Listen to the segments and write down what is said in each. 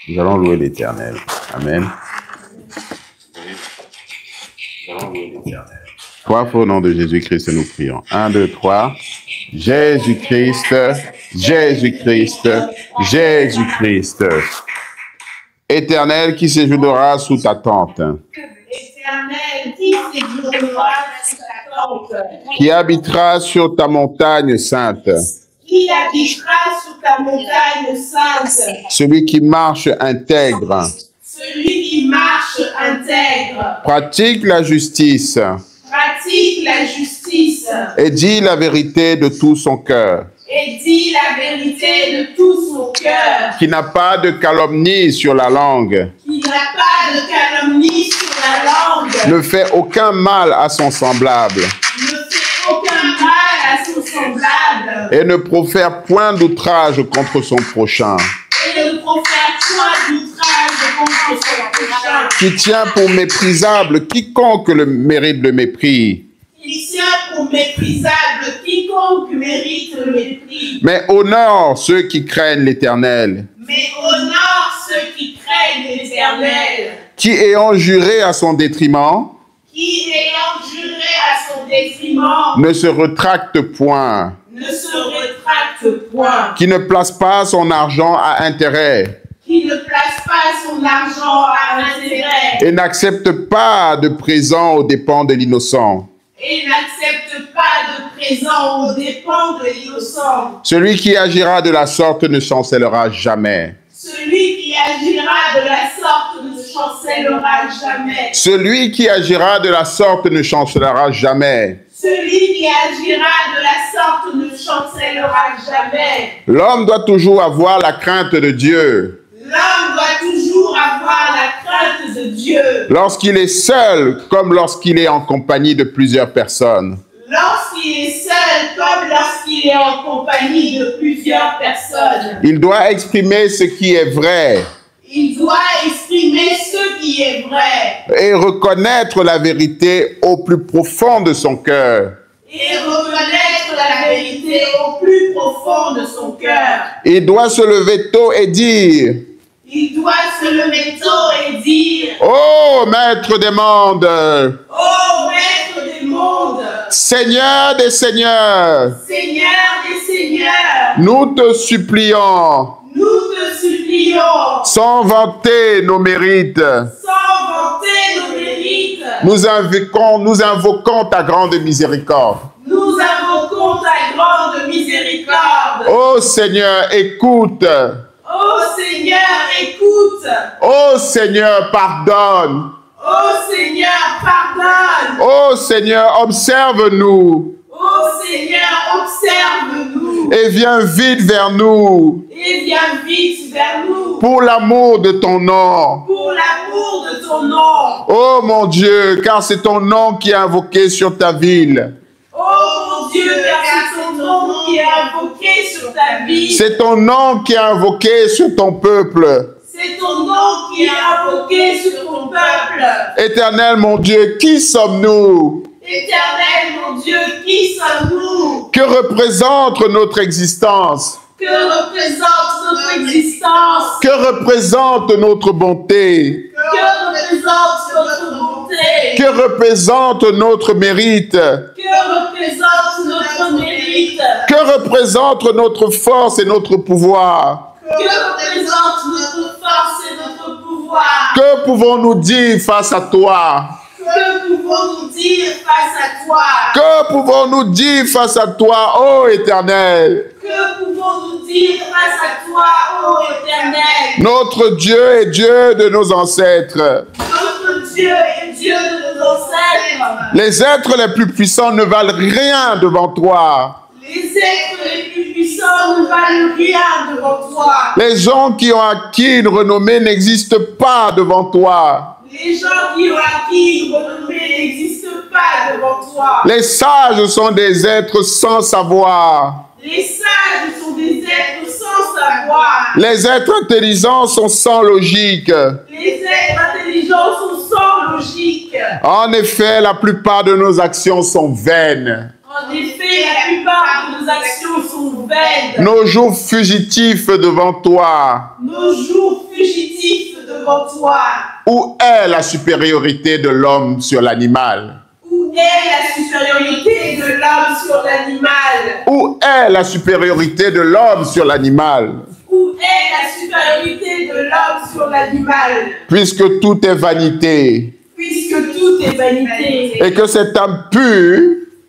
Nous allons louer l'Éternel. Amen. Nous allons louer l'Éternel. 3 fois au nom de Jésus-Christ, nous prions. 1, 2, 3. Jésus-Christ, Jésus-Christ, Jésus-Christ. Éternel qui séjournera sous ta tente. Éternel qui séjournera sous ta tente. Qui habitera sur ta montagne sainte. Qui habitera sous ta montagne sainte. Celui qui marche intègre. Celui qui marche intègre. Pratique la justice. Pratique la justice. Et dit la vérité de tout son cœur. Et dit la vérité de tout son cœur. Qui n'a pas de calomnie sur la langue. Qui n'a pas de calomnie sur la langue. Ne fait aucun mal à son semblable. Ne fait aucun mal à son semblable. Et ne profère point d'outrage contre son prochain. Et ne profère point d'outrage contre son prochain. Qui tient pour méprisable quiconque le mérite le mépris. Il tient pour méprisable quiconque mérite le mépris. Mais honore ceux qui craignent l'Éternel. Mais honore ceux qui craignent l'Éternel. Qui ayant juré à son détriment. Qui ayant juré à son détriment. Ne se rétracte point. Ne se rétracte point. Qui ne place pas son argent à intérêt. Qui ne place pas son argent à intérêt. Et n'accepte pas de présent aux dépens de l'innocent. Et n'accepte pas de présent aux dépens de l'innocent. Celui qui agira de la sorte ne chancellera jamais. Celui qui agira de la sorte ne chancellera jamais. Celui qui agira de la sorte ne chancellera jamais. Celui qui agira de la sorte ne chancellera jamais. L'homme doit toujours avoir la crainte de Dieu. L'homme doit toujours avoir la crainte de Dieu. Lorsqu'il est seul, comme lorsqu'il est en compagnie de plusieurs personnes. Lorsqu'il est seul, comme lorsqu'il est en compagnie de plusieurs personnes. Il doit exprimer ce qui est vrai. Il doit exprimer ce qui est vrai. Et reconnaître la vérité au plus profond de son cœur. Et reconnaître la vérité au plus profond de son cœur. Il doit se lever tôt et dire. Il doit se lever tôt et dire. Ô Maître des mondes. Ô Maître des mondes. Seigneur des seigneurs. Seigneur des seigneurs. Nous te supplions. Nous te supplions. Sans vanter nos mérites. Sans vanter nos mérites. Nous invoquons ta grande miséricorde. Nous invoquons ta grande miséricorde. Ô Seigneur, écoute. Ô Seigneur, écoute. Ô Seigneur, pardonne. Ô Seigneur, pardonne. Ô Seigneur, observe-nous. Ô Seigneur, observe-nous. Et viens vite vers nous. Et viens vite vers nous. Pour l'amour de ton nom. Pour l'amour de ton nom. Ô mon Dieu, car c'est ton nom qui est invoqué sur ta ville. Oh mon Dieu, car c'est ton nom qui est invoqué sur ta vie. C'est ton nom qui est invoqué sur ton peuple. C'est ton nom qui est invoqué sur ton peuple. Éternel mon Dieu, qui sommes-nous? Éternel mon Dieu, qui sommes-nous? Que représente notre existence? Que représente notre existence? Que représente notre bonté? Que représente notre bonté? Que représente notre mérite? Que représente notre mérite? Que représente notre force et notre pouvoir? Que représente notre force et notre pouvoir? Que pouvons-nous dire face à toi? Que pouvons-nous dire face à toi? Que pouvons-nous dire face à toi, ô Éternel? Que pouvons-nous dire face à toi, ô Éternel? Notre Dieu est Dieu de nos ancêtres. Notre Dieu est Dieu de nos ancêtres. Les êtres les plus puissants ne valent rien devant toi. Les êtres les plus puissants ne valent rien devant toi. Les gens qui ont acquis une renommée n'existent pas devant toi. Les gens qui ont acquis une renommée n'existent pas devant toi. Les sages sont des êtres sans savoir. Les sages sont des êtres sans savoir. Les êtres intelligents sont sans logique. Les êtres intelligents sont sans logique. En effet, la plupart de nos actions sont vaines. En effet, la plupart de nos actions sont vaines. Nos jours fugitifs devant toi. Nos jours fugitifs devant toi. Où est la supériorité de l'homme sur l'animal? Où est la supériorité de l'homme sur l'animal? Où est la supériorité de l'homme sur l'animal? Où est la supériorité de l'homme sur l'animal? Puisque tout est vanité. Puisque tout est vanité. Et que cet âme pure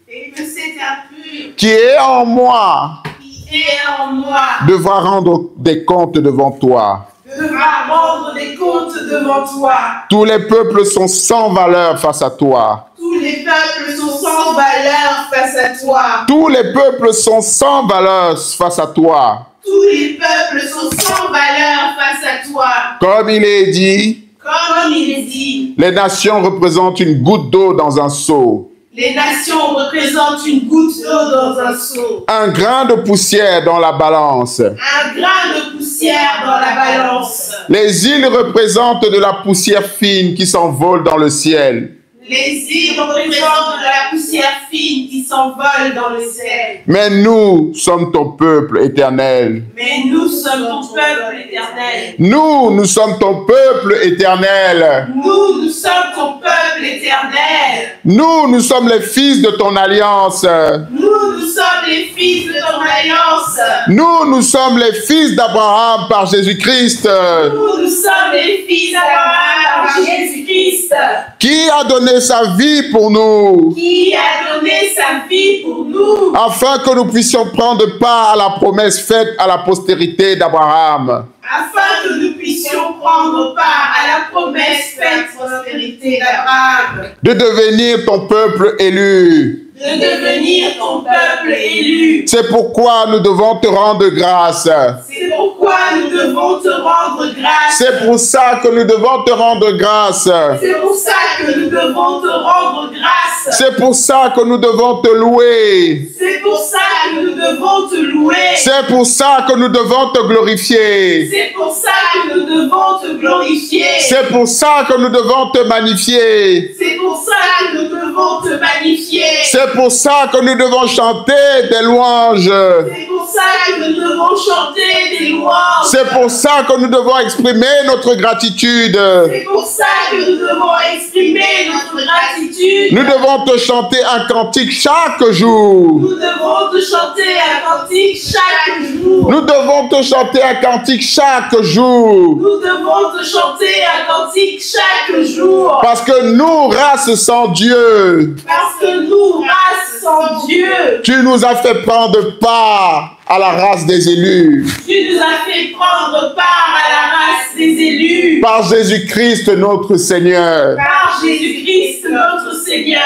Et que cet impur qui est en moi qui est en moi devra rendre des comptes devant toi. devra rendre des comptes devant toi. Tous les peuples sont sans valeur face à toi. Tous les peuples sont sans valeur face à toi. Tous les peuples sont sans valeur face à toi. Tous les peuples sont sans valeur face à toi. Comme il est dit, Comme il est dit, les nations représentent une goutte d'eau dans un seau. les nations représentent une goutte d'eau dans un seau. Un grain de poussière dans la balance. Un grain de poussière dans la balance. Les îles représentent de la poussière fine qui s'envole dans le ciel. Les îles représentent de la poussière fine qui s'envole dans le ciel. Mais nous sommes ton peuple éternel. Mais nous sommes ton peuple éternel. Nous sommes ton peuple éternel. Nous sommes ton peuple éternel. Nous sommes les fils de ton alliance. Nous sommes les fils de ton alliance. Nous sommes les fils d'Abraham par Jésus-Christ. Nous sommes les fils d'Abraham par Jésus-Christ. Qui a donné sa vie pour nous, Qui a donné sa vie pour nous, afin que nous puissions prendre part à la promesse faite à la postérité d'Abraham. afin que nous puissions prendre part à la promesse faite à la postérité d'Abraham, De devenir ton peuple élu. de devenir ton peuple élu. C'est pourquoi nous devons te rendre grâce. C'est pourquoi nous devons te rendre grâce. C'est pour ça que nous devons te rendre grâce. C'est pour ça que nous devons te rendre grâce. C'est pour ça que nous devons te louer. C'est pour ça que nous devons te louer. C'est pour ça que nous devons te glorifier. C'est pour ça que nous devons te glorifier. C'est pour ça que nous devons te magnifier. C'est pour ça que nous devons te magnifier. C'est pour ça que nous devons chanter des louanges. C'est pour ça que nous devons chanter des louanges. C'est pour ça que nous devons exprimer notre gratitude. C'est pour ça que nous devons exprimer notre gratitude. Nous devons te chanter un cantique chaque jour. Nous devons te chanter un cantique chaque jour. Nous devons te chanter un cantique chaque jour. Nous devons te chanter un cantique chaque jour. Parce que nous, race sans Dieu, Parce que nous, race sans Dieu, tu nous as fait prendre part à la race des élus. tu nous as fait prendre part à la race des élus. Par Jésus-Christ notre Seigneur. Par Jésus-Christ notre Seigneur.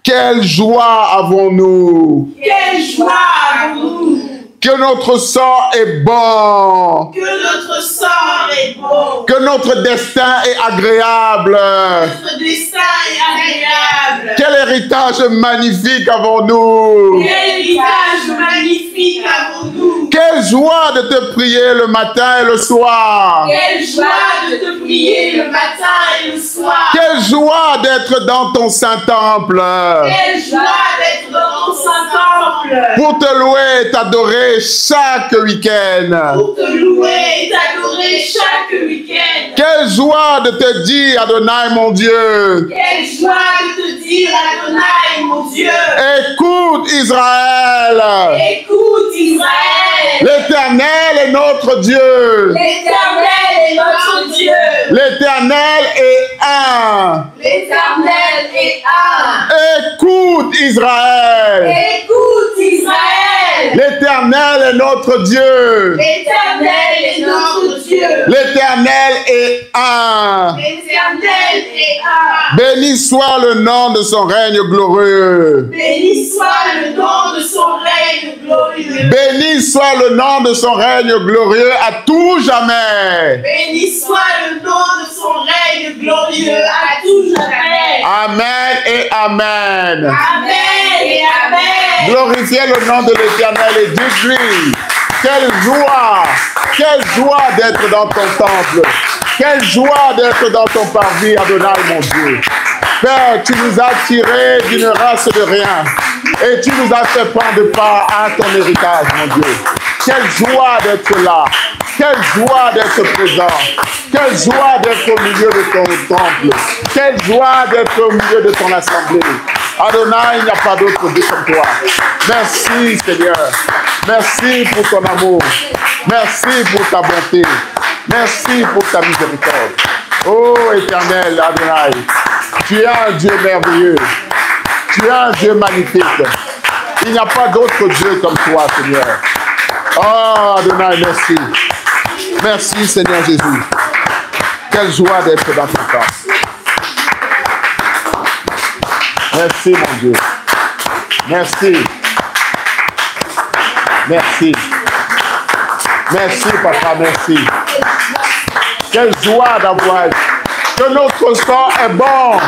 Quelle joie avons-nous! Quelle joie avons-nous! Que notre sang est bon! Que notre sort est bon! Que notre destin est agréable! Notre destin est agréable! Quel héritage magnifique avons-nous! Quel héritage magnifique avons-nous! Quelle joie de te prier le matin et le soir! Quelle joie de te prier le matin et le soir! Quelle joie d'être dans ton Saint-Temple! Quelle joie d'être dans ton Saint-Temple! Pour te louer et t'adorer chaque week-end! Pour te louer et t'adorer chaque week-end! Quelle joie de te dire, Adonai mon Dieu! Quelle joie de te dire, Adonai mon Dieu! Écoute Israël! Écoute Israël! L'Éternel est notre Dieu! L'Éternel est notre Dieu! L'Éternel est un! L'Éternel est un! Écoute Israël! Écoute Israël! L'Éternel est notre Dieu! L'Éternel est notre Dieu! L'Éternel est un! L'Éternel est un! Béni soit le nom de son règne glorieux! Béni soit le nom de son règne glorieux! Béni soit le nom de son règne glorieux à tout jamais! Béni soit le nom de son règne glorieux à tout jamais! Amen et Amen! Amen et Amen! Glorifiez le nom de l'Éternel et dites-lui, quelle joie d'être dans ton temple, quelle joie d'être dans ton parvis, Adonai mon Dieu. Père, tu nous as tirés d'une race de rien et tu nous as fait prendre part à ton héritage, mon Dieu. Quelle joie d'être là, Quelle joie d'être présent. Quelle joie d'être au milieu de ton temple. Quelle joie d'être au milieu de ton assemblée. Adonai, il n'y a pas d'autre Dieu comme toi. Merci Seigneur. Merci pour ton amour. Merci pour ta bonté. Merci pour ta miséricorde. Oh Éternel Adonai, tu es un Dieu merveilleux. Tu es un Dieu magnifique. Il n'y a pas d'autre Dieu comme toi, Seigneur. Oh Adonai, merci. Merci Seigneur Jésus. Quelle joie d'être dans ton temps. Merci mon Dieu. Merci. Merci. Merci papa, merci. Quelle joie d'avoir que notre sang est bon.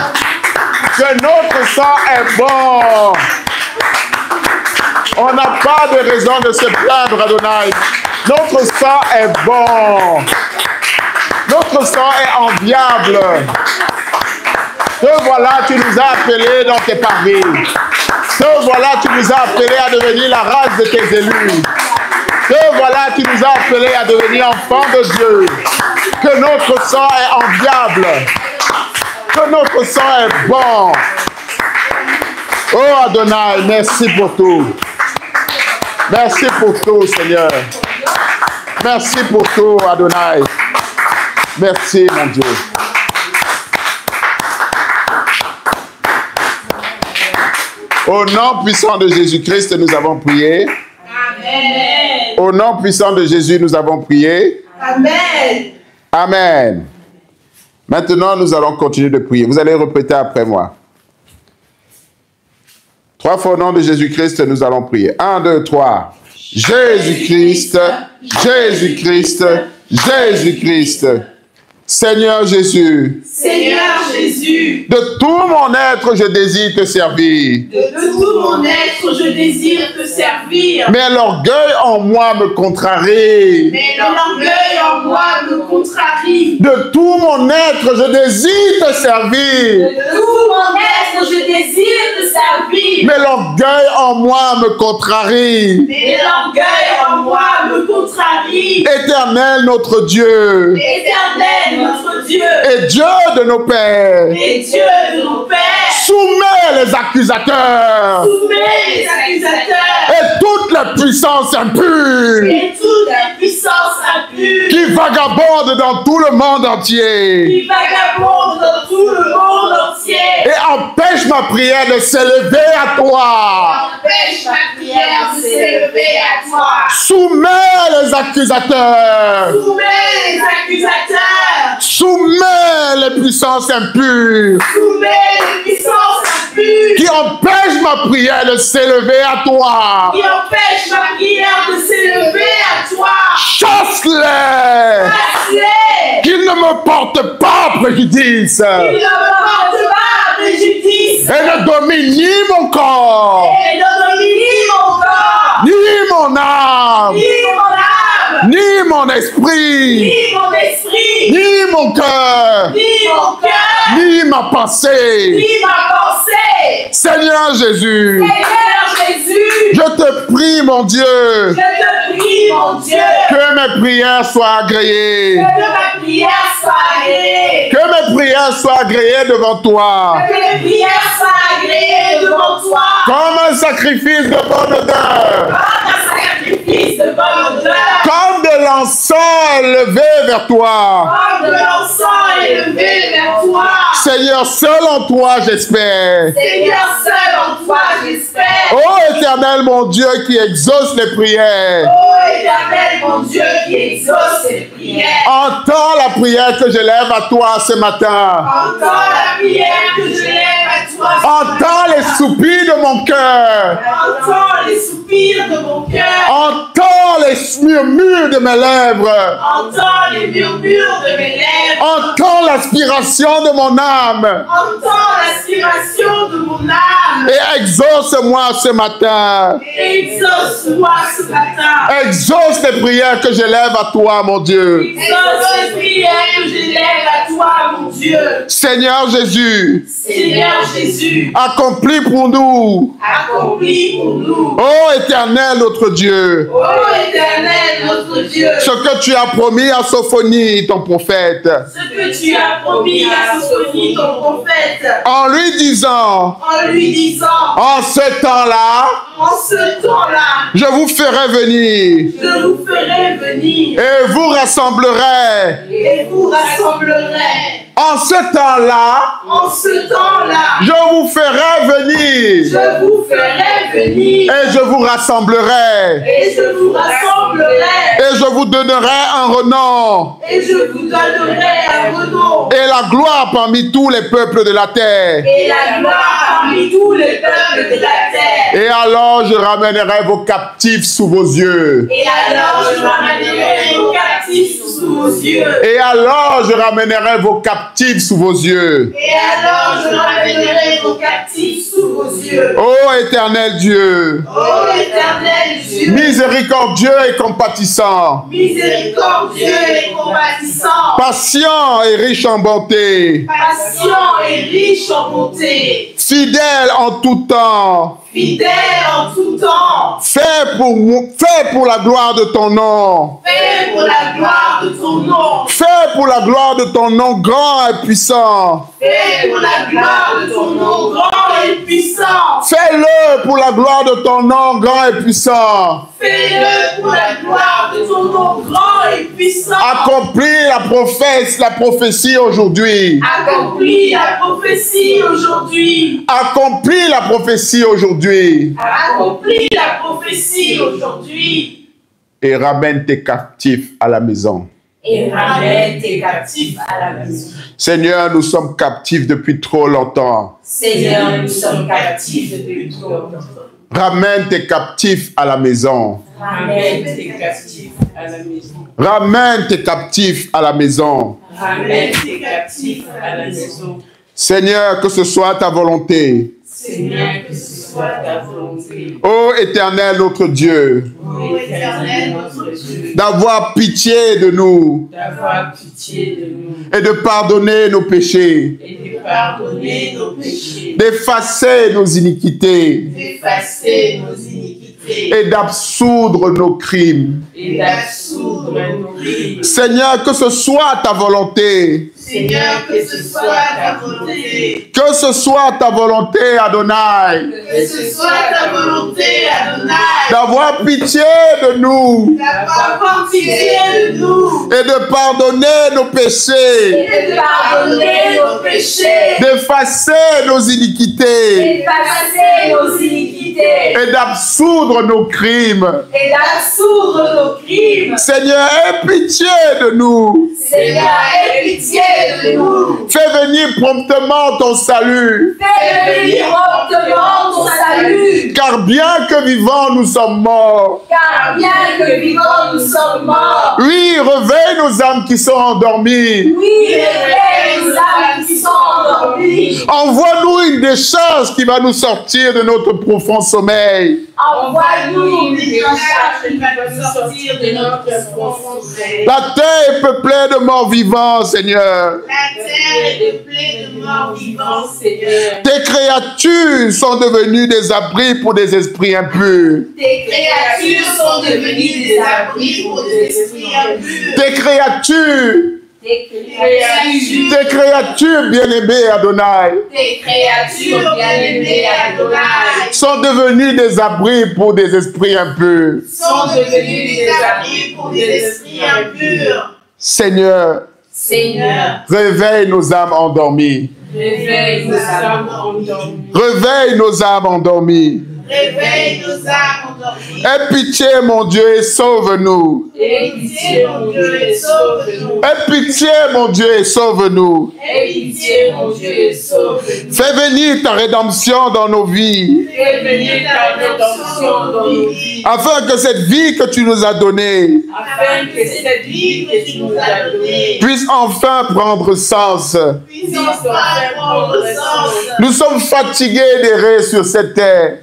Que notre sang est bon. On n'a pas de raison de se plaindre, Adonai. Notre sang est bon. Notre sang est enviable. Te voilà, tu nous as appelés dans tes parvis. Te voilà, tu nous as appelés à devenir la race de tes élus. Te voilà, tu nous as appelés à devenir enfants de Dieu. Que notre sang est enviable. Que notre sang est bon. Oh Adonai, merci pour tout. Merci pour tout, Seigneur. Merci pour tout, Adonai. Merci, mon Dieu. Au nom puissant de Jésus-Christ, nous avons prié. Amen. Au nom puissant de Jésus, nous avons prié. Amen. Amen. Maintenant, nous allons continuer de prier. Vous allez répéter après moi. 3 fois au nom de Jésus-Christ, nous allons prier. 1, 2, 3. Jésus-Christ, Jésus-Christ, Jésus-Christ. Seigneur Jésus. Seigneur Jésus. De tout mon être, je désire te servir. De tout mon être, je désire te servir. Mais l'orgueil en moi me contrarie. Mais l'orgueil en moi me contrarie. De tout mon être, je désire te servir. De tout mon être, je désire te servir. Mais l'orgueil en moi me contrarie. Mais l'orgueil en moi me contrarie. Éternel notre Dieu. Éternel notre Dieu. Et Dieu de nos pères. Et Dieu de nos pères. Soumets les accusateurs. Soumets les accusateurs. Et toute la puissance impure. Et toute la puissance impure. Qui vagabonde dans tout le monde entier. Qui vagabonde dans tout le monde entier. Et empêche ma prière de s'élever à toi. Empêche ma prière de s'élever à toi. Soumets les accusateurs. Soumets les accusateurs. Soumets les puissances impures. Soumets les puissances impures. Qui empêchent ma prière de s'élever à toi. Qui empêche ma prière de s'élever à toi. Chasse-les. Chasse-les. Qu'ils ne me portent pas préjudice. Qu'ils ne me portent pas préjudice. Et ne dominent ni mon corps. Et ne domine ni mon corps. Ni mon âme. Ni mon âme. Ni mon esprit. Ni mon esprit. Ni mon cœur. Ni mon cœur. Ni ma pensée. Ni ma pensée. Seigneur Jésus. Seigneur Jésus. Je te prie, mon Dieu. Je te prie, mon Dieu. Que mes prières soient agréées. Que ma prière soit agréée. Que mes prières soient agréées devant toi. Que mes prières soient agréées devant toi. Comme un sacrifice de bonne odeur. Comme un sacrifice de bonne odeur. Comme de l'encens élevé vers toi. Comme de l'encens élevé vers toi. Seigneur, seul en toi j'espère. Seigneur, seul en toi j'espère. Ô Éternel, mon Dieu, qui exauce les prières. Ô Éternel, mon Dieu, qui exauce les prières. Entends la prière que je lève à toi ce matin. Entends la prière que je lève à toi. Entends les soupirs de mon cœur. Entends les soupirs de mon cœur. Entends les murmures de mes lèvres. Entends les murmures de mes lèvres. Entends l'aspiration de mon âme. Entends l'aspiration de mon âme. Et exauce-moi ce matin. Exauce-moi ce matin. Exauce les prières que je lève à toi, mon Dieu. Exauce les prières que je lève à toi, mon Dieu. Dieu. Seigneur Jésus, Seigneur Jésus, accomplis pour nous. accomplis pour nous. Ô Éternel notre Dieu, Ô Éternel notre Dieu, ce que tu as promis à Sophonie, ton prophète, ce que tu as promis à Sophonie, ton prophète, en lui disant, en ce temps-là, je vous ferai venir, et vous rassemblerez. En ce temps-là, je vous ferai venir, et je vous rassemblerai, et je vous donnerai un renom, et la gloire parmi tous les peuples de la terre. Et alors je ramènerai vos captifs sous vos yeux. Et alors je ramènerai vos captifs sous vos yeux. Ô Éternel Dieu, miséricordieux et compatissant, patient et riche en bonté, fidèle en tout temps, fait pour la gloire de ton nom, fait pour la gloire de ton nom grand et puissant, fais-le pour la gloire de ton nom grand et puissant. Accomplis la prophétie aujourd'hui. Accomplis la prophétie aujourd'hui. Et ramène tes captifs à la maison. Seigneur, nous sommes captifs depuis trop longtemps. Ramène tes captifs à la maison. Ramène tes captifs à la maison. Seigneur, que ce soit ta volonté. Ô Éternel notre Dieu, d'avoir pitié de nous et de pardonner nos péchés, d'effacer nos iniquités et d'absoudre nos crimes. Seigneur, que ce soit ta volonté. Que ce soit ta volonté, Adonai. D'avoir pitié de nous. Et de pardonner nos péchés. D'effacer nos iniquités. Et d'absoudre nos crimes. Seigneur, aie pitié de nous. Fais venir promptement ton salut. Car bien que vivants, nous sommes morts. Oui, réveille nos âmes qui sont endormies. Envoie-nous une décharge qui va nous sortir de notre profond sommeil. La terre est peuplée de morts vivants, Seigneur. Tes créatures sont devenues des abris pour des esprits impurs. Tes créatures bien-aimées, Adonai, sont devenues des abris pour des esprits impurs. Seigneur, réveille nos âmes endormies. Réveille nos âmes endormies. Aie pitié, mon Dieu, et sauve-nous. Aie pitié, mon Dieu, et sauve-nous. Fais venir ta rédemption dans nos vies. Afin que cette vie que tu nous as donnée puisse enfin prendre sens. Nous sommes fatigués d'errer sur cette terre.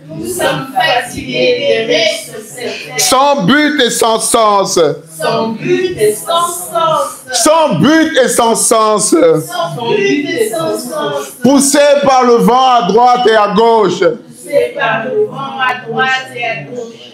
Sans but et sans sens. Sans but et sans sens. Sans but et sans sens. Sans but et sans sens. Poussé par le vent à droite et à gauche. Poussé par le vent à droite et à gauche.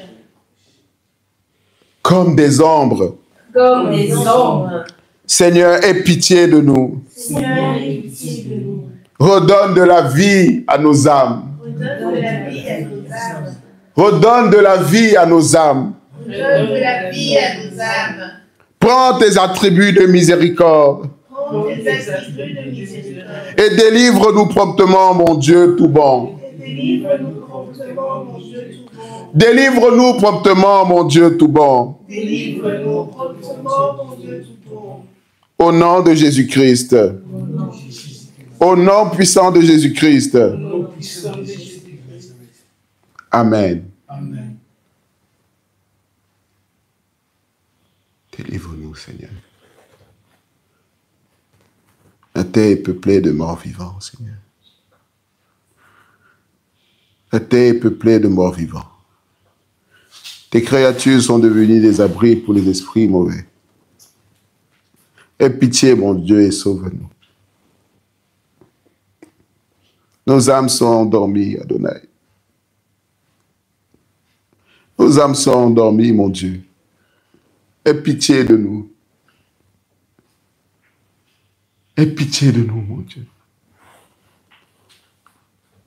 Comme des ombres. Comme des ombres. Seigneur, aie pitié de nous. Seigneur, aie pitié de nous. Redonne de la vie à nos âmes. Redonne de la vie à nos âmes. Redonne de la vie à nos âmes. Redonne de la vie à nos âmes. Prends tes attributs de miséricorde. Prends tes attributs de miséricorde. Et délivre-nous promptement, mon Dieu tout bon. Délivre-nous promptement, mon Dieu tout bon. Délivre-nous promptement, mon Dieu tout bon. Délivre-nous promptement, mon Dieu tout bon. Au nom de Jésus-Christ. Au nom puissant de Jésus-Christ. Amen. Amen. Délivre-nous, Seigneur. La terre est peuplée de morts vivants, Seigneur. La terre est peuplée de morts vivants. Tes créatures sont devenues des abris pour les esprits mauvais. Aie pitié, mon Dieu, et sauve-nous. Nos âmes sont endormies, Adonai. Nos âmes sont endormies, mon Dieu. Aie pitié de nous. Aie pitié de nous, mon Dieu.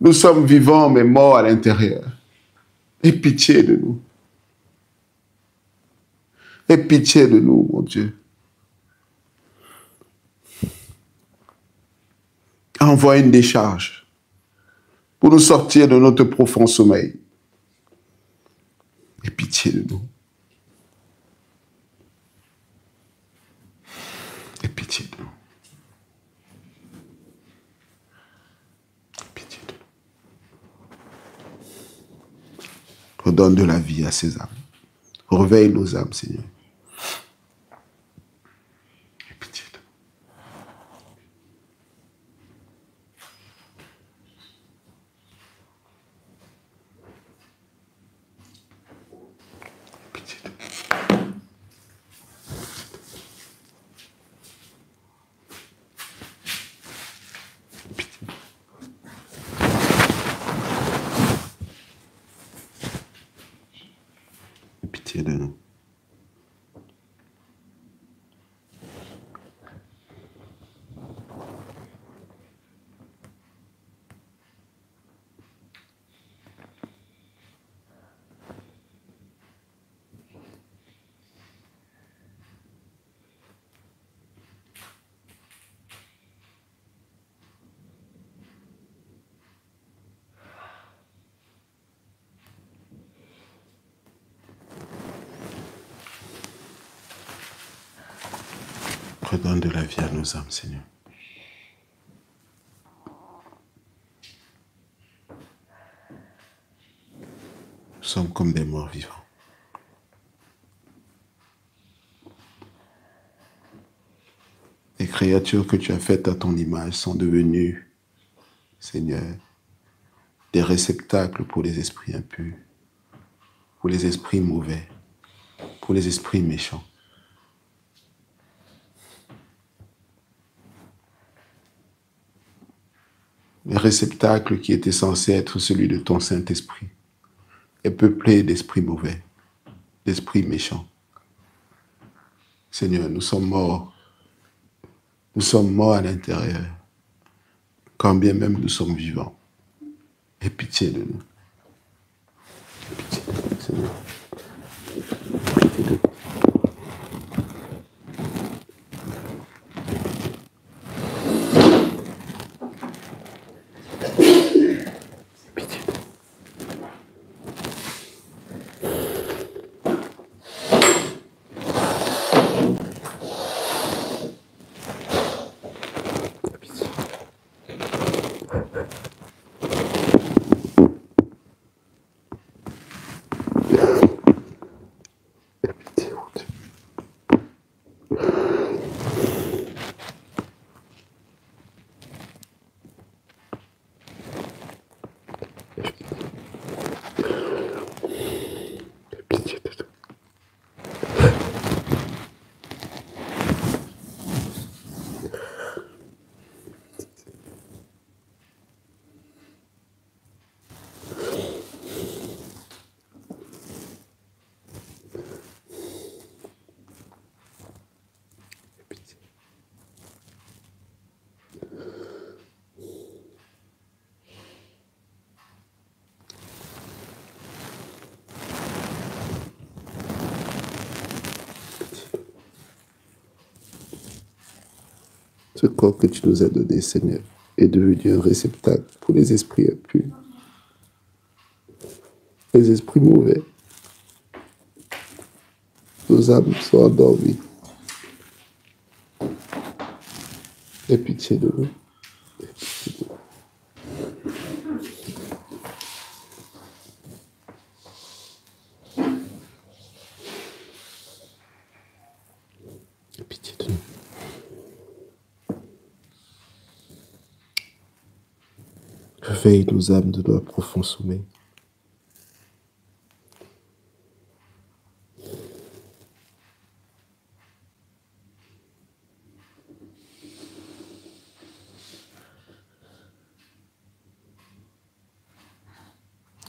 Nous sommes vivants, mais morts à l'intérieur. Aie pitié de nous. Aie pitié de nous, mon Dieu. Envoie une décharge pour nous sortir de notre profond sommeil. Aie pitié de nous. Aie pitié de nous. Aie pitié de nous. Redonne de la vie à ces âmes. Réveille nos âmes, Seigneur. Aie pitié de nous. Pitié de nous. Pitié de nous. Redonne de la vie à nos âmes, Seigneur. Nous sommes comme des morts vivants. Les créatures que tu as faites à ton image sont devenues, Seigneur, des réceptacles pour les esprits impurs, pour les esprits mauvais, pour les esprits méchants. Le réceptacle qui était censé être celui de ton Saint-Esprit est peuplé d'esprits mauvais, d'esprits méchants. Seigneur, nous sommes morts. Nous sommes morts à l'intérieur, quand bien même nous sommes vivants. Aie pitié de nous. Aie pitié de nous, Seigneur. Aie pitié de nous. Ce corps que tu nous as donné, Seigneur, est devenu un réceptacle pour les esprits impurs, les esprits mauvais. Nos âmes sont endormies. Aie pitié de nous. Aie pitié de nous. Aie pitié de nous. Réveille nos âmes de leur profond sommeil.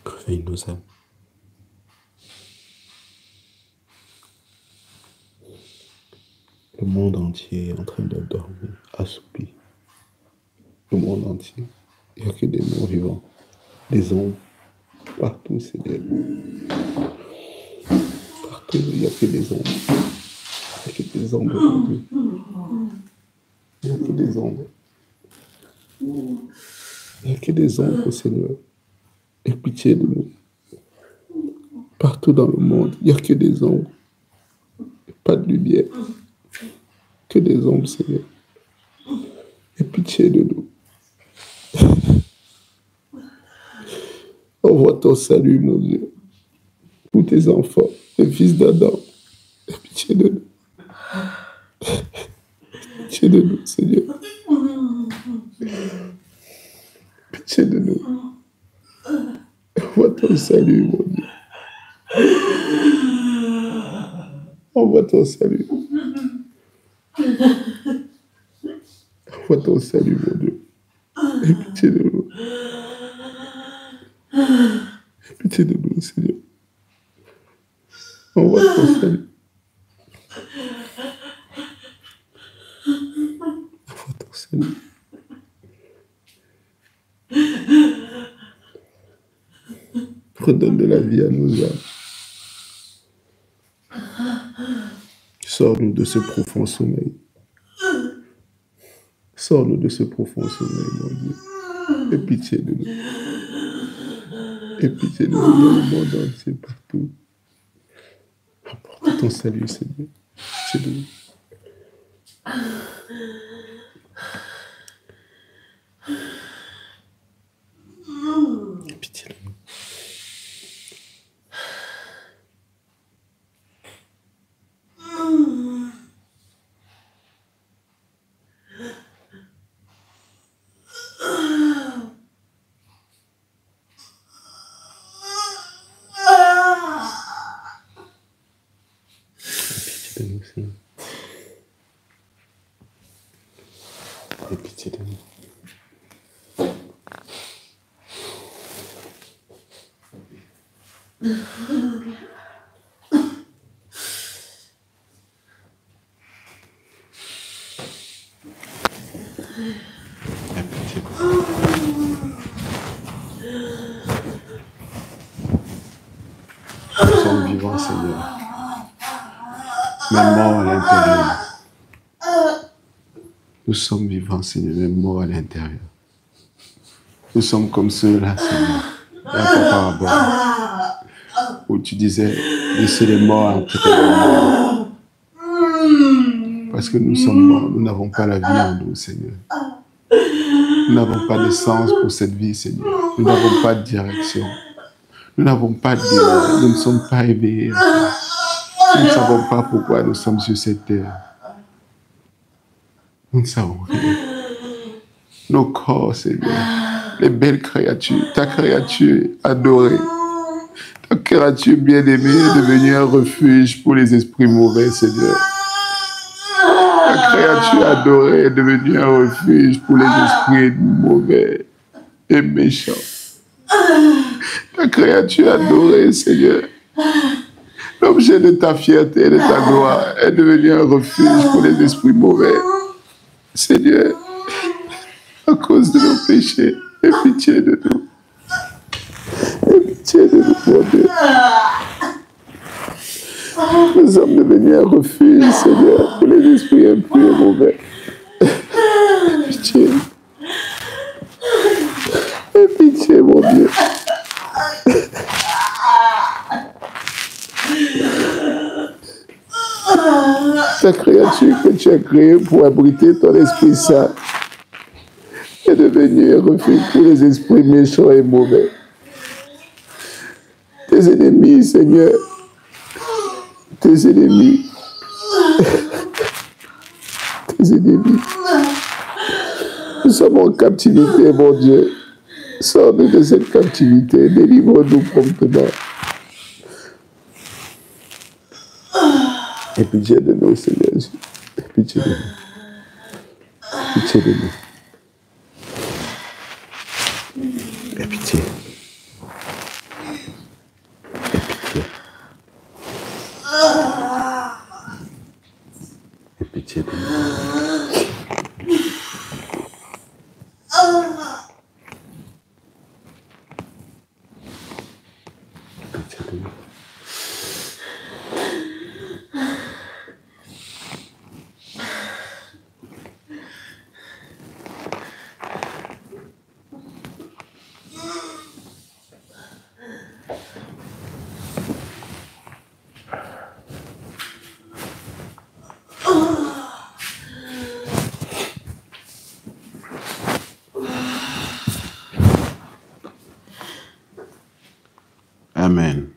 Réveille nos âmes. Le monde entier est en train de dormir, assoupi. Le monde entier. Il n'y a que des morts vivants, des ombres. Partout, Seigneur. Partout, il n'y a que des ombres. Il n'y a que des ombres aujourd'hui. Il n'y a que des ombres. Il n'y a que des ombres, Seigneur. Aie pitié de nous. Partout dans le monde, il n'y a que des ombres. Pas de lumière. Que des ombres, Seigneur. Aie pitié de nous. Envoie ton salut, mon Dieu, pour tes enfants, les fils d'Adam. Aie pitié de nous. Aie pitié de nous, Seigneur. Pitié de nous. Envoie ton salut, mon Dieu. Envoie ton salut. Envoie ton salut, mon Dieu. Aie pitié de nous. Aie pitié de nous, Seigneur. Envoie ton salut. Envoie ton salut. Redonne de la vie à nos âmes. Sors-nous de ce profond sommeil. Sors-nous de ce profond sommeil, mon Dieu. Aie pitié de nous. Aie pitié de nous dans le monde entier, partout. Apporte ton salut, Seigneur. Pitié de nous. Aie pitié de nous. Aie pitié de nous. Nous sommes vivants, Seigneur. Même mort à l'intérieur. Nous sommes vivants, Seigneur, même morts à l'intérieur. Nous sommes comme ceux-là, Seigneur, dans ta parabole, où tu disais, laissez les morts entrer dans le monde. Parce que nous sommes morts, nous n'avons pas la vie en nous, Seigneur. Nous n'avons pas de sens pour cette vie, Seigneur. Nous n'avons pas de direction. Nous n'avons pas de délai. Nous ne sommes pas éveillés. Nous ne savons pas pourquoi nous sommes sur cette terre. Nous ne savons rien. Nos corps, Seigneur, les belles créatures, ta créature adorée, ta créature bien-aimée est devenue un refuge pour les esprits mauvais, Seigneur. Ta créature adorée est devenue un refuge pour les esprits mauvais et méchants. Ta créature adorée, Seigneur, l'objet de ta fierté et de ta gloire est devenu un refuge pour les esprits mauvais. Seigneur, à cause de nos péchés, aie pitié de nous. Aie pitié de nous, mon Dieu. Nous sommes devenus un refuge, Seigneur, pour les esprits impurs et mauvais. pitié. Aie pitié, mon Dieu. Ta créature que tu as créée pour abriter ton Esprit Saint est devenue un refuge pour les esprits méchants et mauvais. Tes ennemis, Seigneur, tes ennemis, tes ennemis. Nous sommes en captivité, mon Dieu. Sors-nous de cette captivité, délivre-nous promptement. Aie pitié de nous, Seigneur. Aie pitié de nous. Aie pitié de nous. Aie pitié. Aie pitié. Aie pitié de nous. Amen.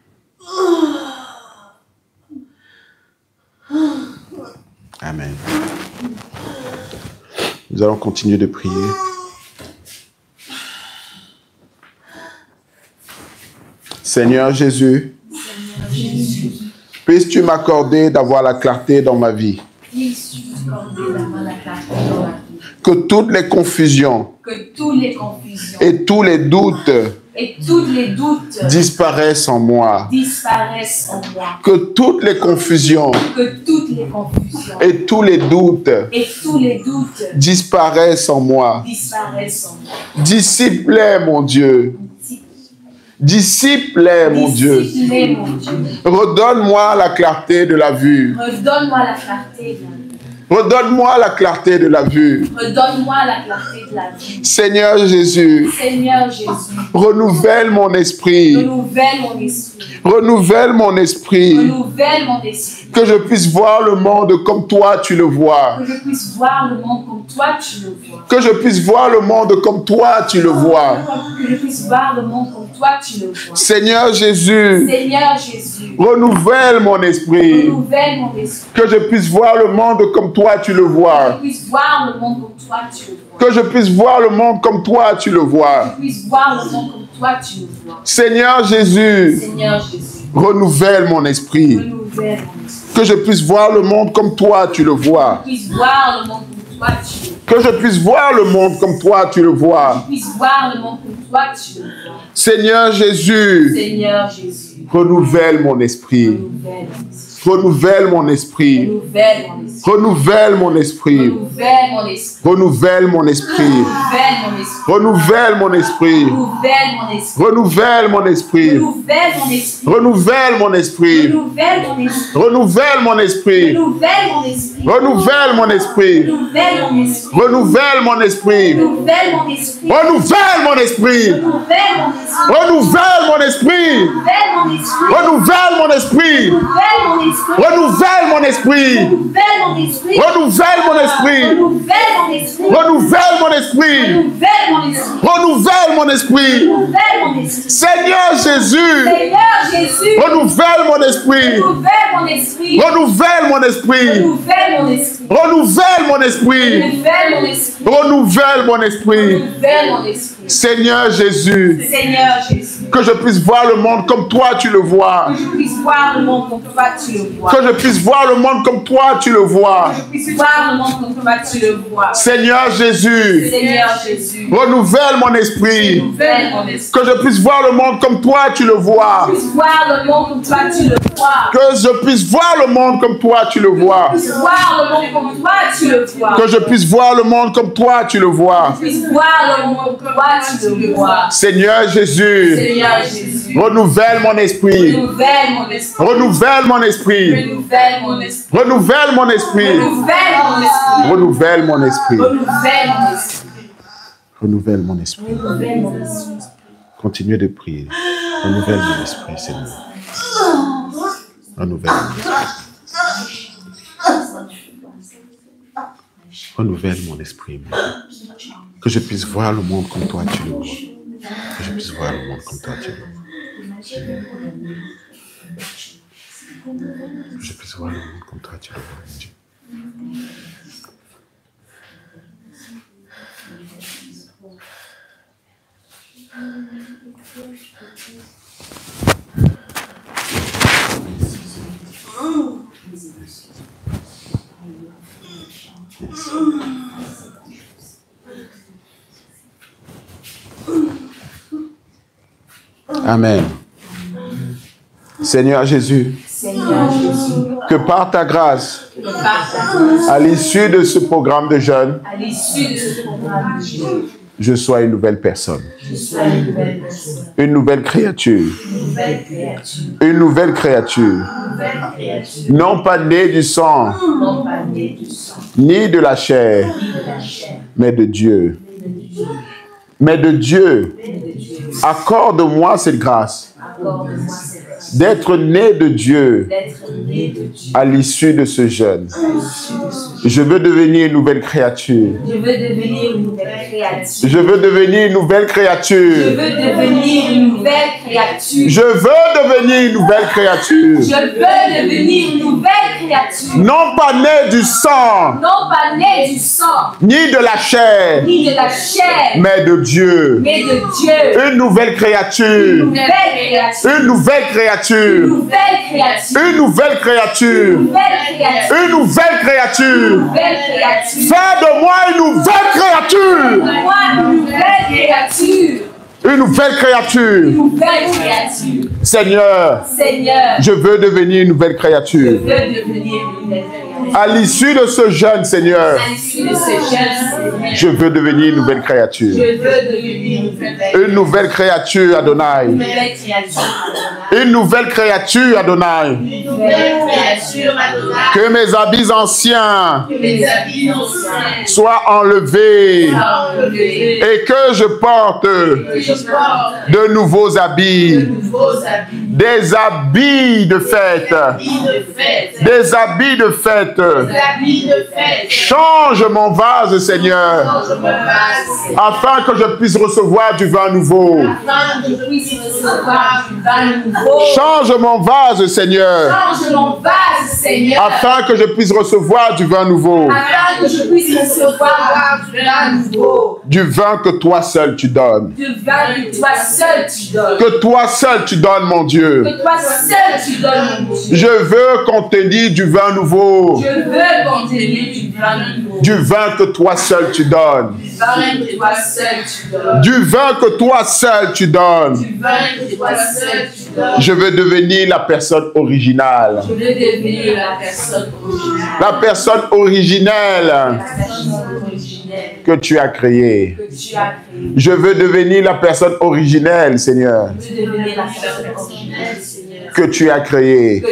Amen. Nous allons continuer de prier. Seigneur Jésus, puisses-tu m'accorder d'avoir la clarté dans ma vie. Que toutes les confusions et tous les doutes disparaissent en moi. Que toutes les confusions et tous les doutes disparaissent en moi. Dissipe-les, mon Dieu. Dissipe-les, mon Dieu. Redonne-moi la clarté de la vue. Redonne-moi la clarté de la vue. Redonne-moi la clarté de la vue. Redonne-moi la clarté de la vue. Seigneur Jésus. Seigneur Jésus. Renouvelle mon esprit. Renouvelle mon esprit. Renouvelle mon esprit. Renouvelle mon esprit. Que je puisse voir le monde comme toi tu le vois. Que je puisse voir le monde comme toi tu le vois. Que je puisse voir le monde comme toi tu le vois. Que je puisse voir le monde comme toi tu le vois. Seigneur Jésus. Seigneur Jésus. Renouvelle mon esprit. Renouvelle mon esprit. Que je puisse voir le monde comme toi tu le vois. Que je puisse voir le monde comme toi tu le vois. Que je puisse voir le monde comme toi tu le vois. Que je puisse voir le monde comme toi tu le vois. Seigneur Jésus. Seigneur Jésus. Renouvelle mon esprit. Renouvelle mon esprit. Que je puisse voir le monde comme toi tu le vois. Que je puisse voir le monde comme toi tu le vois. Que je puisse voir le monde comme toi tu le vois. Que je puisse voir le monde comme toi tu le vois. Seigneur Jésus. Seigneur Jésus. Renouvelle mon esprit. Renouvelle mon esprit. Renouvelle mon esprit. Renouvelle mon esprit. Renouvelle mon esprit. Renouvelle mon esprit. Renouvelle mon esprit. Renouvelle mon esprit. Renouvelle mon esprit. Renouvelle mon esprit. Renouvelle mon esprit. Renouvelle mon esprit. Renouvelle mon esprit. Renouvelle mon esprit. Renouvelle mon esprit. Renouvelle mon esprit. Renouvelle mon esprit. Seigneur Jésus. Renouvelle mon esprit. Renouvelle mon esprit. Renouvelle mon esprit. Renouvelle mon esprit. Seigneur Jésus. Que je puisse voir le monde comme toi tu le vois. Que je puisse voir le monde comme toi tu le vois. Que je puisse voir le monde comme toi tu le vois. Que je puisse voir le monde comme toi tu le vois. Seigneur Jésus. Seigneur Jésus. Renouvelle mon esprit. Renouvelle mon esprit. Que je puisse voir le monde comme toi tu le vois. Que je puisse voir le monde comme toi tu le vois. Que je puisse voir le monde comme toi tu le vois. Que je puisse voir le monde comme toi tu le vois. Que je puisse voir le monde comme toi tu le vois. Que je puisse voir le monde comme toi tu le vois. Seigneur Jésus. Seigneur Jésus. Renouvelle mon esprit. Renouvelle mon esprit. Renouvelle mon esprit. Renouvelle mon esprit. Renouvelle mon esprit. Renouvelle mon esprit. Renouvelle mon esprit. Renouvelle mon esprit. Renouvelle mon esprit. Continuez de prier. Renouvelle mon esprit, Seigneur. Renouvelle mon esprit. Renouvelle mon esprit. Que je puisse voir le monde comme toi tu le vois. Que je puisse voir le monde comme toi tu le vois. Que je puisse voir le monde comme toi tu le vois, mon Dieu. Amen. Seigneur Jésus, que par ta grâce, à l'issue de ce programme de jeûne, je sois une nouvelle personne. Une nouvelle créature. Une nouvelle créature. Non pas née du sang, ni de la chair, mais de Dieu. Mais de Dieu. Accorde-moi cette grâce d'être né de Dieu à l'issue de ce jeûne. Je veux devenir une nouvelle créature. Je veux devenir une nouvelle créature. Je veux devenir une nouvelle créature. Je veux devenir une nouvelle créature. Je veux devenir une nouvelle créature. Je veux devenir une nouvelle créature. Non pas né du sang. Non pas né du sang. Ni de la chair. Ni de la chair. Mais de Dieu. Mais de Dieu. Une nouvelle créature. Une nouvelle créature. Une nouvelle créature. Une nouvelle créature. Une nouvelle créature. Une nouvelle créature. Fais de moi une nouvelle créature. Une nouvelle créature. Une nouvelle créature. Seigneur, je veux devenir une nouvelle créature. Je veux devenir une nouvelle créature. À l'issue de ce jeûne, Seigneur, je veux devenir une nouvelle créature. Une nouvelle créature, Adonai. Une nouvelle créature, Adonai. Que mes habits anciens soient enlevés et que je porte de nouveaux habits. Des habits de fête. Des habits de fête. Change mon vase, Seigneur, afin que je puisse recevoir du vin nouveau. Change mon vase, Seigneur, afin que je puisse recevoir du vin nouveau. Du vin que toi seul tu donnes. Que toi seul tu donnes, mon Dieu. Je veux contenir du vin nouveau. Du vin que toi seul tu donnes. Du vin que toi seul tu donnes. Je veux devenir la personne originale. La personne originelle que tu as créée. Je veux devenir la personne originelle, Seigneur, que tu as créée.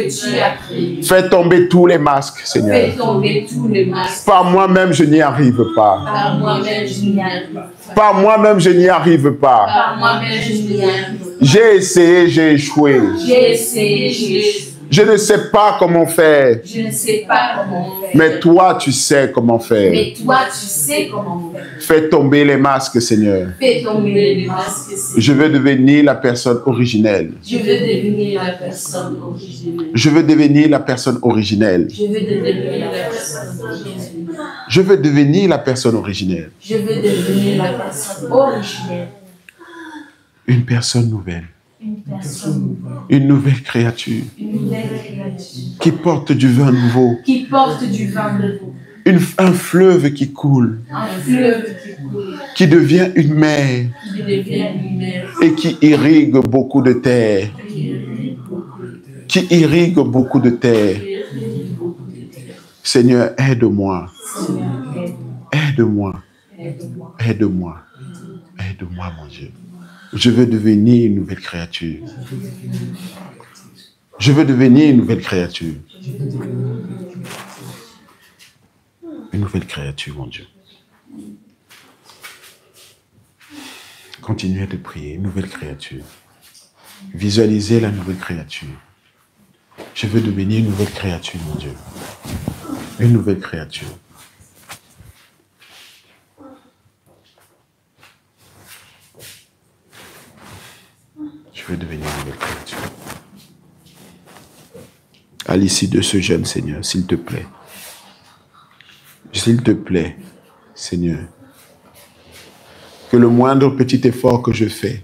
Fais tomber tous les masques, Seigneur. Par moi-même, je n'y arrive pas. Par moi-même, je n'y arrive pas. J'ai essayé, j'ai échoué. Je ne sais pas comment faire. Mais toi, tu sais comment faire. Fais tomber les masques, Seigneur. Je veux devenir la personne originelle. Je veux devenir la personne originelle. Je veux devenir la personne originelle. Une personne nouvelle. Une nouvelle créature. Qui porte du vin nouveau. Un fleuve qui coule. Qui devient une mer. Et qui irrigue beaucoup de terre. Qui irrigue beaucoup de terre. Seigneur, aide-moi. Aide-moi. Aide-moi. Aide-moi, mon Dieu. Je veux devenir une nouvelle créature. Je veux devenir une nouvelle créature. Une nouvelle créature, mon Dieu. Continuez de prier, une nouvelle créature. Visualisez la nouvelle créature. Je veux devenir une nouvelle créature, mon Dieu. Une nouvelle créature. Je veux devenir une nouvelle créature. À l'issue de ce jeûne, Seigneur, s'il te plaît. S'il te plaît, Seigneur, que le moindre petit effort que je fais,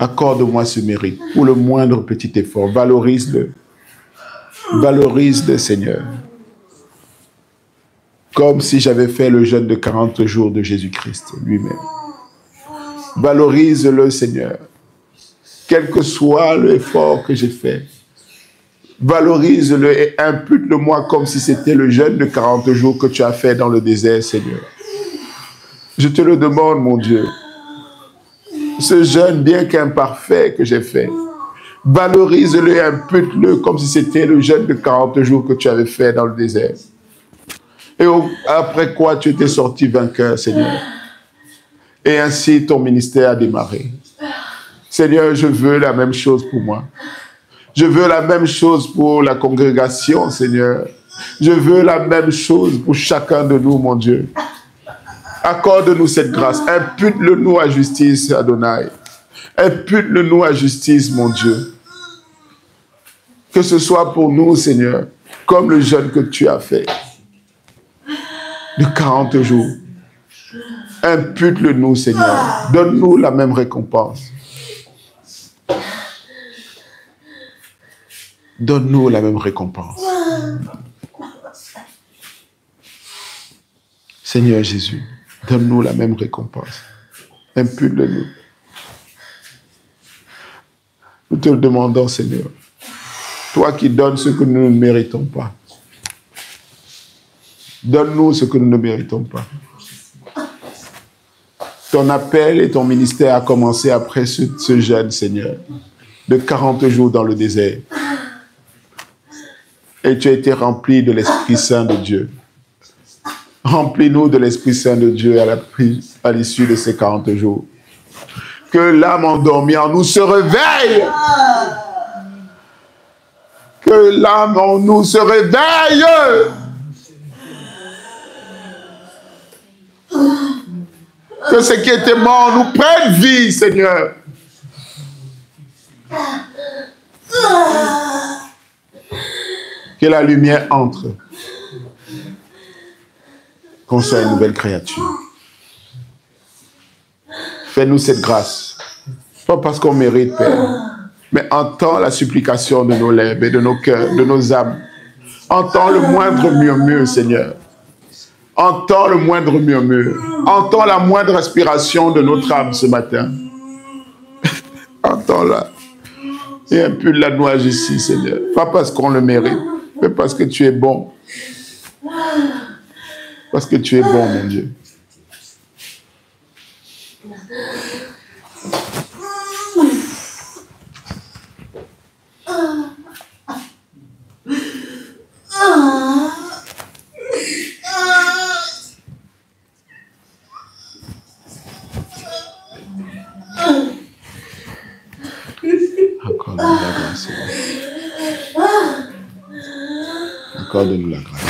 accorde-moi ce mérite. Pour le moindre petit effort, valorise-le. Valorise-le, Seigneur. Comme si j'avais fait le jeûne de 40 jours de Jésus-Christ lui-même. Valorise-le, Seigneur. Quel que soit l'effort que j'ai fait, valorise-le et impute-le-moi comme si c'était le jeûne de 40 jours que tu as fait dans le désert, Seigneur. Je te le demande, mon Dieu. Ce jeûne, bien qu'imparfait, que j'ai fait, valorise-le et impute-le comme si c'était le jeûne de 40 jours que tu avais fait dans le désert. Et après quoi tu étais sorti vainqueur, Seigneur. Et ainsi ton ministère a démarré. Seigneur, je veux la même chose pour moi. Je veux la même chose pour la congrégation, Seigneur. Je veux la même chose pour chacun de nous, mon Dieu. Accorde-nous cette grâce. Impute-le-nous à justice, Adonai. Impute-le-nous à justice, mon Dieu. Que ce soit pour nous, Seigneur, comme le jeûne que tu as fait. De 40 jours. Impute-le-nous, Seigneur. Donne-nous la même récompense. Donne-nous la même récompense. Seigneur Jésus, donne-nous la même récompense. Impute-le-nous. Nous te le demandons, Seigneur. Toi qui donnes ce que nous ne méritons pas. Donne-nous ce que nous ne méritons pas. Ton appel et ton ministère a commencé après ce jeûne, Seigneur, de 40 jours dans le désert. Et tu as été rempli de l'Esprit Saint de Dieu. Remplis-nous de l'Esprit Saint de Dieu à l'issue de ces 40 jours. Que l'âme endormie en nous se réveille. Que l'âme en nous se réveille. Que ce qui était mort nous prenne vie, Seigneur. Que la lumière entre. Qu'on soit une nouvelle créature. Fais-nous cette grâce. Pas parce qu'on mérite, Père, mais entends la supplication de nos lèvres et de nos cœurs, de nos âmes. Entends le moindre murmure, Seigneur. Entends le moindre murmure. Entends la moindre aspiration de notre âme ce matin. Entends-la. Et impule-la nous à justice, Seigneur. Pas parce qu'on le mérite, mais parce que tu es bon. Parce que tu es bon, mon Dieu. Accorde-nous la grâce, Seigneur. Accorde-nous la grâce.